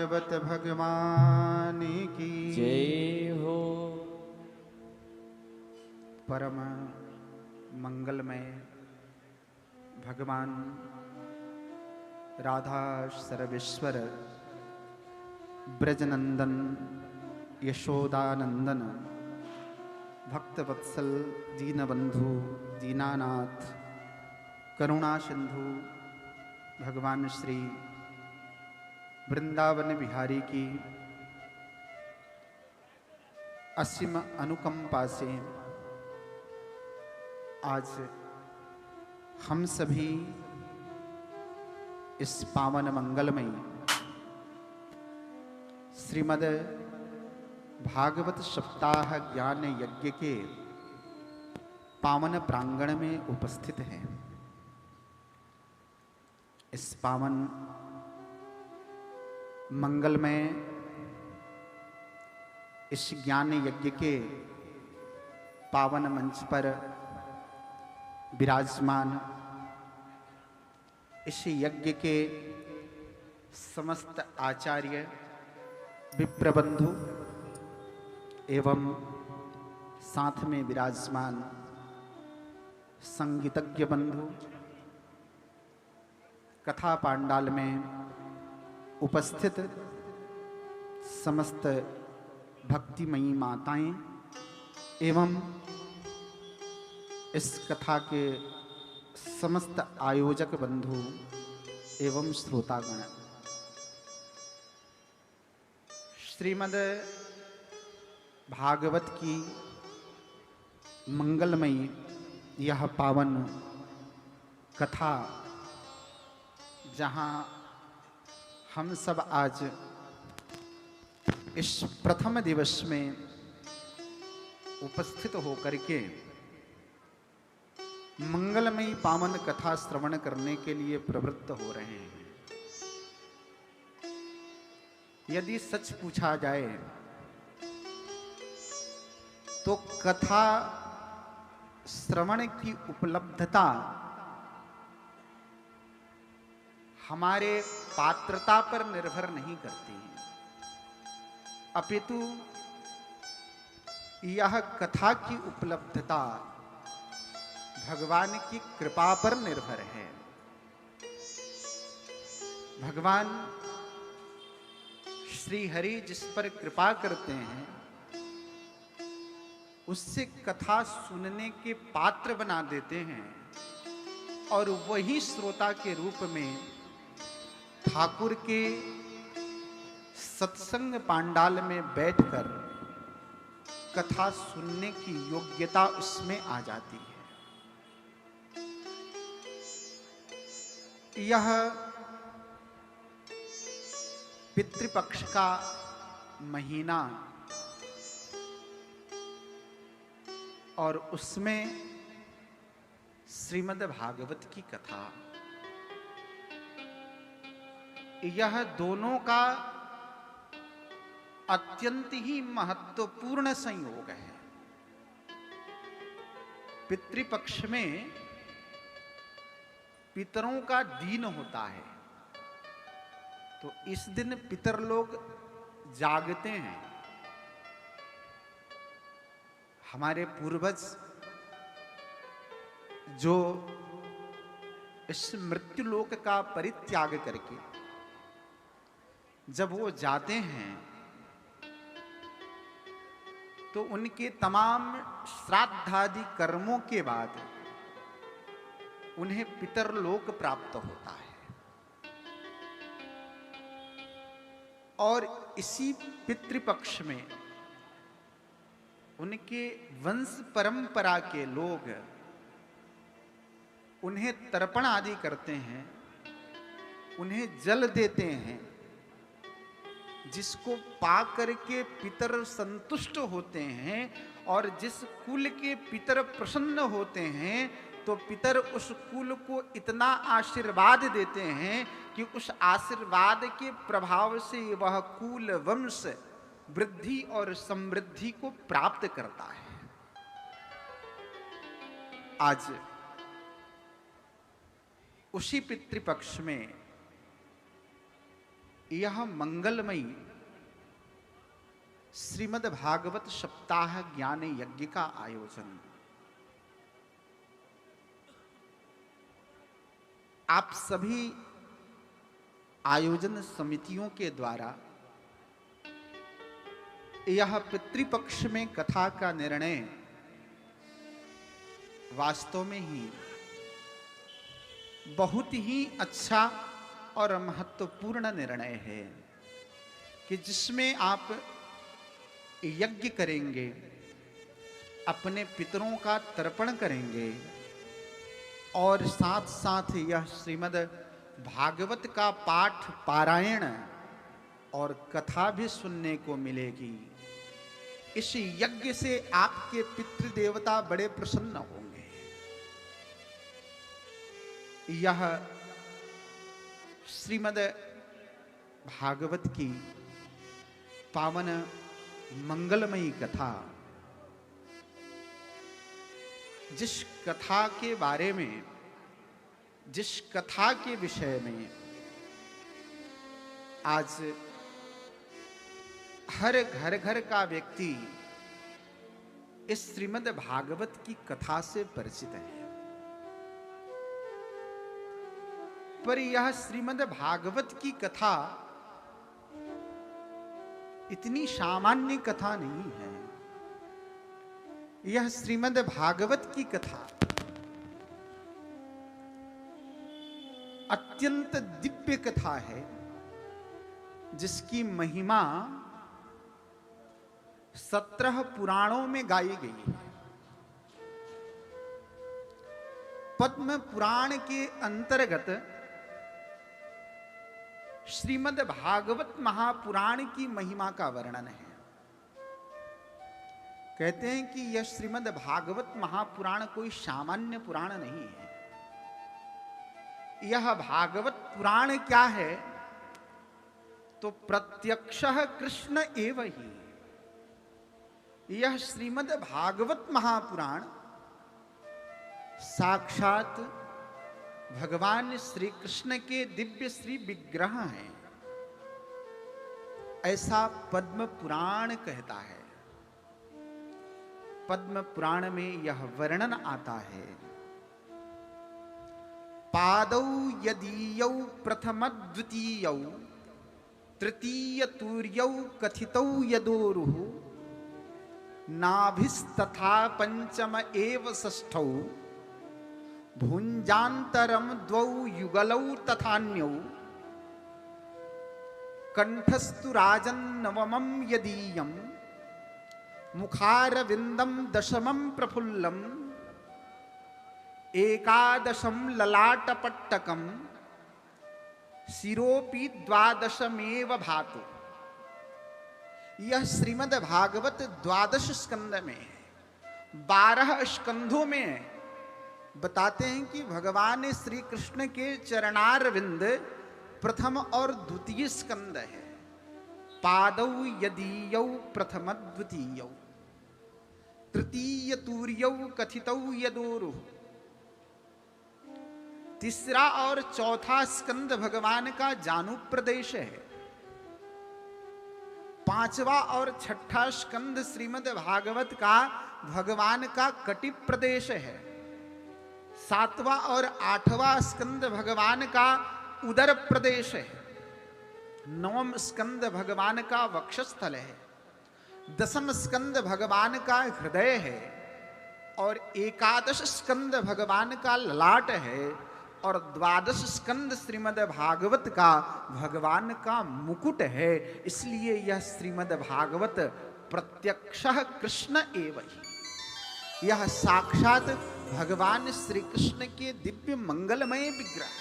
भागवत भगवान की जय हो। परम मंगलमय भगवान राधा सर्वेश्वर ब्रजनंदन यशोदानंदन भक्तवत्सल दीनबंधु दीनानाथ करुणा सिंधु भगवान श्री वृंदावन बिहारी की असीम अनुकंपा से आज हम सभी इस पावन मंगलमयी श्रीमद् भागवत सप्ताह ज्ञान यज्ञ के पावन प्रांगण में उपस्थित हैं। इस पावन मंगलमय इस ज्ञान यज्ञ के पावन मंच पर विराजमान इस यज्ञ के समस्त आचार्य विप्रबंधु एवं साथ में विराजमान संगीतज्ञ बंधु, कथा पांडाल में उपस्थित समस्त भक्तिमयी माताएं एवं इस कथा के समस्त आयोजक बंधु एवं श्रोतागण, श्रीमद् भागवत की मंगलमयी यह पावन कथा जहाँ हम सब आज इस प्रथम दिवस में उपस्थित होकर के मंगलमयी पावन कथा श्रवण करने के लिए प्रवृत्त हो रहे हैं। यदि सच पूछा जाए तो कथा श्रवण की उपलब्धता हमारे पात्रता पर निर्भर नहीं करती, अपितु यह कथा की उपलब्धता भगवान की कृपा पर निर्भर है। भगवान श्री हरि जिस पर कृपा करते हैं उससे कथा सुनने के पात्र बना देते हैं और वही श्रोता के रूप में ठाकुर के सत्संग पांडाल में बैठकर कथा सुनने की योग्यता उसमें आ जाती है। यह पितृपक्ष का महीना और उसमें श्रीमद् भागवत की कथा, यह दोनों का अत्यंत ही महत्वपूर्ण संयोग है। पितृपक्ष में पितरों का दिन होता है, तो इस दिन पितर लोग जागते हैं। हमारे पूर्वज जो इस मृत्यु लोक का परित्याग करके जब वो जाते हैं तो उनके तमाम श्राद्धादि कर्मों के बाद उन्हें पितरलोक प्राप्त होता है और इसी पितृपक्ष में उनके वंश परंपरा के लोग उन्हें तर्पण आदि करते हैं, उन्हें जल देते हैं, जिसको पा करके पितर संतुष्ट होते हैं और जिस कुल के पितर प्रसन्न होते हैं तो पितर उस कुल को इतना आशीर्वाद देते हैं कि उस आशीर्वाद के प्रभाव से वह कुल वंश वृद्धि और समृद्धि को प्राप्त करता है। आज उसी पितृपक्ष में यह मंगलमयी श्रीमद् भागवत सप्ताह ज्ञान यज्ञ का आयोजन आप सभी आयोजन समितियों के द्वारा यह पितृपक्ष में कथा का निर्णय वास्तव में ही बहुत ही अच्छा और महत्वपूर्ण निर्णय है कि जिसमें आप यज्ञ करेंगे, अपने पितरों का तर्पण करेंगे और साथ साथ यह श्रीमद् भागवत का पाठ पारायण और कथा भी सुनने को मिलेगी। इस यज्ञ से आपके पितृदेवता बड़े प्रसन्न होंगे। यह श्रीमद् भागवत की पावन मंगलमयी कथा, जिस कथा के बारे में, जिस कथा के विषय में आज हर घर का व्यक्ति इस श्रीमद् भागवत की कथा से परिचित है, पर यह श्रीमद् भागवत की कथा इतनी सामान्य कथा नहीं है। यह श्रीमद् भागवत की कथा अत्यंत दिव्य कथा है, जिसकी महिमा 17 पुराणों में गाई गई है। पद्म पुराण के अंतर्गत श्रीमद् भागवत महापुराण की महिमा का वर्णन है। कहते हैं कि यह श्रीमद् भागवत महापुराण कोई सामान्य पुराण नहीं है। यह भागवत पुराण क्या है तो प्रत्यक्षः कृष्ण एव ही। यह श्रीमद् भागवत महापुराण साक्षात भगवान श्री कृष्ण के दिव्य श्री विग्रह हैं, ऐसा पद्म पुराण कहता है। पद्म पुराण में यह वर्णन आता है, पादौ यदीयौ प्रथम द्वितीयौ तृतीय तूर्यौ कथितौ यदोरुः नाभिस्तथा पंचम एव षष्ठौ भुंजान्तरम द्वौ युगलौ तथान्यौ कंठस्तु राजन्नवमं यदीयं मुखारविंदं दशमं प्रफुल्लम् एकादशं ललाटपट्टकं शिरोपि द्वादशमेव भातु। यह श्रीमद् भागवत 12 स्कंद में है। 12 स्कंधों में बताते हैं कि भगवान श्री कृष्ण के चरणारविंद प्रथम और द्वितीय स्कंद है। पादौ यदीयौ प्रथम द्वितीयौ तृतीय तूर्यौ कथितौ यदोरुः। तीसरा और चौथा स्कंद भगवान का जानु प्रदेश है। 5वां और 6ठा स्कंद श्रीमद् भागवत का भगवान का कटि प्रदेश है। 7वां और 8वां स्कंद भगवान का उदर प्रदेश है। 9वां स्कंद भगवान का वक्षस्थल है। 10वां स्कंद भगवान का हृदय है और 11 स्कंद भगवान का ललाट है और 12 स्कंद श्रीमद् भागवत का भगवान का मुकुट है। इसलिए यह श्रीमद् भागवत प्रत्यक्षः कृष्ण एव ही। यह साक्षात भगवान श्री कृष्ण के दिव्य मंगलमय विग्रह